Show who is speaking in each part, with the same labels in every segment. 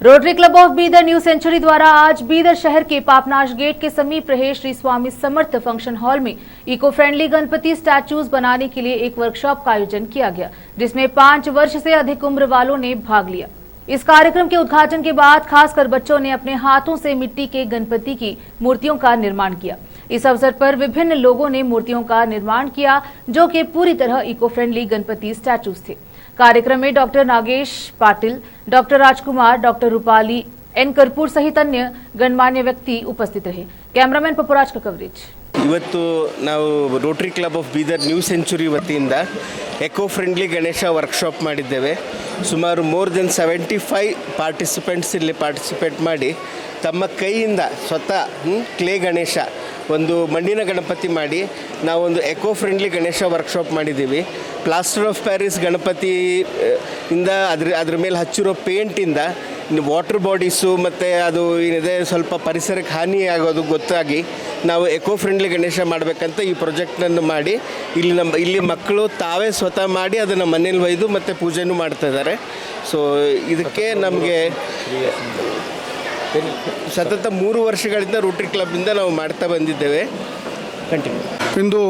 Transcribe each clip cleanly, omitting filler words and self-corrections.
Speaker 1: Rotary Club of Bidar New Century द्वारा आज बीदर शहर के पापनाश गेट के समीप रहे श्री स्वामी समर्थ फंक्शन हॉल में इको फ्रेंडली गणपति स्टैचूज बनाने के लिए एक वर्कशॉप का आयोजन किया गया, जिसमें 5 वर्ष से अधिक उम्र वालों ने भाग लिया। इस कार्यक्रम के उद्घाटन के बाद खासकर बच्चों ने अपने हाथों से मिट्टी के गणपति की मूर्तियों का निर्माण किया। इस अवसर पर विभिन्न लोगों ने मूर्तियों का निर्माण किया, जो कि पूरी तरह इको फ्रेंडली गणपति स्टैचूज थे। कार्यक्रम में डॉक्टर नागेश पाटिल, डॉक्टर राजकुमार, डॉक्टर रूपाली एन कर्पूर सहित अन्य गणमान्य व्यक्ति उपस्थित रहे। कैमरामैन पपुराज का कवरेज।
Speaker 2: ಇವತ್ತು ನಾವು Rotary club of Bidar new century ವತಿಯಿಂದ ಎಕೋ ಫ್ರೆಂಡ್ಲಿ ಗಣೇಶ ವರ್ಕ್ಶಾಪ್ ಮಾಡಿದ್ದೇವೆ. ಸುಮಾರು ಮೋರ್ ದೆನ್ 75 ಪಾರ್ಟಿಸಿಪೆಂಟ್ಸ್ ಇಲ್ಲಿ ಪಾರ್ಟಿಸಿಪೇಟ್ ಮಾಡಿ ತಮ್ಮ ಕೈಯಿಂದ ಸ್ವತಃ ಕ್ಲೇ ಗಣೇಶ ಒಂದು ಮಣ್ಣಿನ ಗಣಪತಿ ಮಾಡಿ ನಾವೊಂದು ಎಕೋ ಫ್ರೆಂಡ್ಲಿ ಗಣೇಶ ವರ್ಕ್ಶಾಪ್ ಮಾಡಿದ್ದೀವಿ. ಪ್ಲಾಸ್ಟರ್ ಆಫ್ ಪ್ಯಾರಿಸ್ ಗಣಪತಿ ಇಂದ ಅದ್ರ ಮೇಲೆ ಹಚ್ಚಿರೋ ಪೇಂಟಿಂದ ವಾಟರ್ ಬಾಡೀಸು ಮತ್ತು ಅದು ಏನಿದೆ ಸ್ವಲ್ಪ ಪರಿಸರಕ್ಕೆ ಹಾನಿಯಾಗೋದು ಗೊತ್ತಾಗಿ ನಾವು ಎಕೋ ಫ್ರೆಂಡ್ಲಿ ಗಣೇಶ ಮಾಡಬೇಕಂತ ಈ ಪ್ರಾಜೆಕ್ಟನ್ನು ಮಾಡಿ ಇಲ್ಲಿ ಮಕ್ಕಳು ತಾವೇ ಸ್ವತಃ ಮಾಡಿ ಅದನ್ನು ಮನೇಲಿ ಒಯ್ದು ಮತ್ತು ಪೂಜೆನೂ ಮಾಡ್ತಾಯಿದ್ದಾರೆ. ಸೊ ಇದಕ್ಕೆ ನಮಗೆ ಸತತ 3 ವರ್ಷಗಳಿಂದ ರೋಟರಿ ಕ್ಲಬ್ಬಿಂದ ನಾವು ಮಾಡ್ತಾ ಬಂದಿದ್ದೇವೆ. ಕಂಟಿನ್ಯೂ.
Speaker 3: ಇಂದು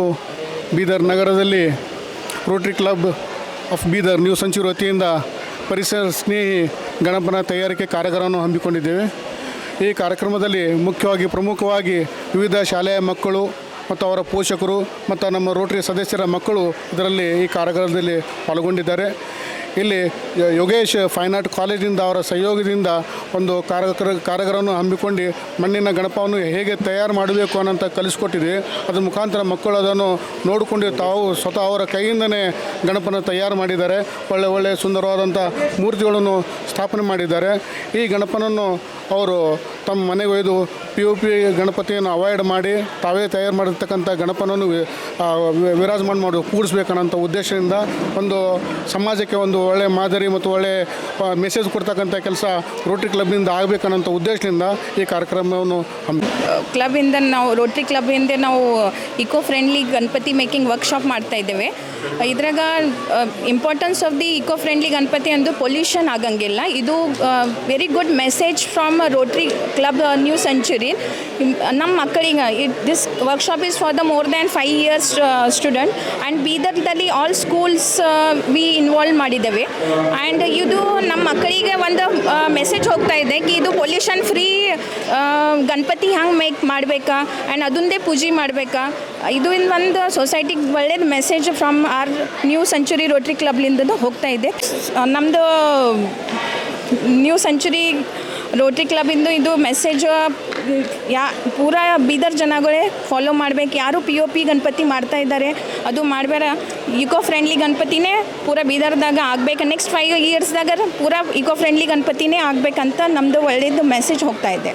Speaker 3: ಬೀದರ್ ನಗರದಲ್ಲಿ Rotary club of Bidar new century ವತಿಯಿಂದ ಪರಿಸರ ಸ್ನೇಹಿ ಗಣಪನ ತಯಾರಿಕೆ ಕಾರ್ಯಕ್ರಮವನ್ನು ಹಮ್ಮಿಕೊಂಡಿದ್ದೇವೆ. ಈ ಕಾರ್ಯಕ್ರಮದಲ್ಲಿ ಪ್ರಮುಖವಾಗಿ ವಿವಿಧ ಶಾಲೆಯ ಮಕ್ಕಳು ಮತ್ತು ಅವರ ಪೋಷಕರು ಮತ್ತು ನಮ್ಮ ರೋಟರಿ ಸದಸ್ಯರ ಮಕ್ಕಳು ಇದರಲ್ಲಿ ಈ ಕಾರ್ಯಕ್ರಮದಲ್ಲಿ ಪಾಲ್ಗೊಂಡಿದ್ದಾರೆ. ಇಲ್ಲಿ ಯೋಗೇಶ್ ಫೈನ್ ಆರ್ಟ್ ಕಾಲೇಜಿಂದ ಅವರ ಸಹಯೋಗದಿಂದ ಒಂದು ಕಾರ್ಯಕ್ರಮವನ್ನು ಹಮ್ಮಿಕೊಂಡು ಮಣ್ಣಿನ ಗಣಪವನ್ನು ಹೇಗೆ ತಯಾರು ಮಾಡಬೇಕು ಅನ್ನೋಂಥ ಕಲಿಸ್ಕೊಟ್ಟಿದೆ. ಅದರ ಮುಖಾಂತರ ಮಕ್ಕಳು ಅದನ್ನು ನೋಡಿಕೊಂಡು ತಾವು ಸ್ವತಃ ಅವರ ಕೈಯಿಂದನೇ ಗಣಪನ ತಯಾರು ಮಾಡಿದ್ದಾರೆ. ಒಳ್ಳೆ ಸುಂದರವಾದಂಥ ಮೂರ್ತಿಗಳನ್ನು ಸ್ಥಾಪನೆ ಮಾಡಿದ್ದಾರೆ. ಈ ಗಣಪನನ್ನು ಅವರು ತಮ್ಮ ಮನೆಗೆ ಒಯ್ದು POP ಗಣಪತಿಯನ್ನು ಅವಾಯ್ಡ್ ಮಾಡಿ ತಾವೇ ತಯಾರು ಮಾಡಿರ್ತಕ್ಕಂಥ ಗಣಪನನ್ನು ವಿರಾಜಮಾನ ಮಾಡಿ ಕೂಡಿಸ್ಬೇಕನ್ನೋಂಥ ಉದ್ದೇಶದಿಂದ ಒಂದು ಸಮಾಜಕ್ಕೆ ಒಂದು ಒಳ್ಳೆಯ ಮಾದರಿ ಮತ್ತು ಒಳ್ಳೆಯ ಮೆಸೇಜ್ ಕೊಡ್ತಕ್ಕಂಥ ಕೆಲಸ ರೋಟರಿ ಕ್ಲಬ್ನಿಂದ ಆಗಬೇಕನ್ನೋಂಥ ಉದ್ದೇಶದಿಂದ ಈ ಕಾರ್ಯಕ್ರಮವನ್ನು
Speaker 4: ರೋಟರಿ ಕ್ಲಬ್ಬಿಂದ ನಾವು eco friendly Ganapati making workshop ಮಾಡ್ತಾ ಇದ್ದೇವೆ. ಇದ್ರಾಗ importance of the eco friendly Ganapati ಅಂದು ಪೊಲ್ಯೂಷನ್ ಆಗಂಗಿಲ್ಲ. ಇದು very good message from Rotary club new century. ನಮ್ಮ ಮಕ್ಕಳಿಗೆ this workshop is for the more than 5 years student and ಬೀದರ್ದಲ್ಲಿ ಆಲ್ ಸ್ಕೂಲ್ಸ್ ವಿ ಇನ್ವಾಲ್ವ್ ಮಾಡಿದ್ದೇವೆ. ಆ್ಯಂಡ್ ಇದು ನಮ್ಮ ಮಕ್ಕಳಿಗೆ ಒಂದು ಮೆಸೇಜ್ ಹೋಗ್ತಾ ಇದೆ ಕಿ ಇದು ಪೊಲ್ಯೂಷನ್ ಫ್ರೀ ಗಣಪತಿ ಹಂಗೆ ಮೇಕ್ ಮಾಡಬೇಕಾ ಆ್ಯಂಡ್ ಅದೊಂದೇ ಪೂಜೆ ಮಾಡಬೇಕಾ. ಇದು ಒಂದು ಸೊಸೈಟಿಗೆ ಒಳ್ಳೇದು message from our new century Rotary ಕ್ಲಬ್ಲಿಂದ ಹೋಗ್ತಾ ಇದೆ. ನಮ್ಮದು ನ್ಯೂ ಸೆಂಚುರಿ ರೋಟರಿ ಕ್ಲಬ್ಬಿಂದು ಇದು ಮೆಸೇಜ್ ಪೂರಾ ಬೀದರ್ ಜನಗಳೇ ಫಾಲೋ ಮಾಡಬೇಕು. ಯಾರು POP ಗಣಪತಿ ಮಾಡ್ತಾ ಇದ್ದಾರೆ ಅದು ಮಾಡಬೇಡ, ಇಕೋ ಫ್ರೆಂಡ್ಲಿ ಗಣಪತಿನೇ ಪೂರಾ ಬೀದರ್ದಾಗ ಆಗಬೇಕು. ನೆಕ್ಸ್ಟ್ 5 yearsದಾಗ ಪೂರಾ ಇಕೋ ಫ್ರೆಂಡ್ಲಿ ಗಣಪತಿನೇ ಆಗಬೇಕಂತ ನಮ್ಮದು ಒಳ್ಳೆಯದು ಮೆಸೇಜ್ ಹೋಗ್ತಾ ಇದೆ.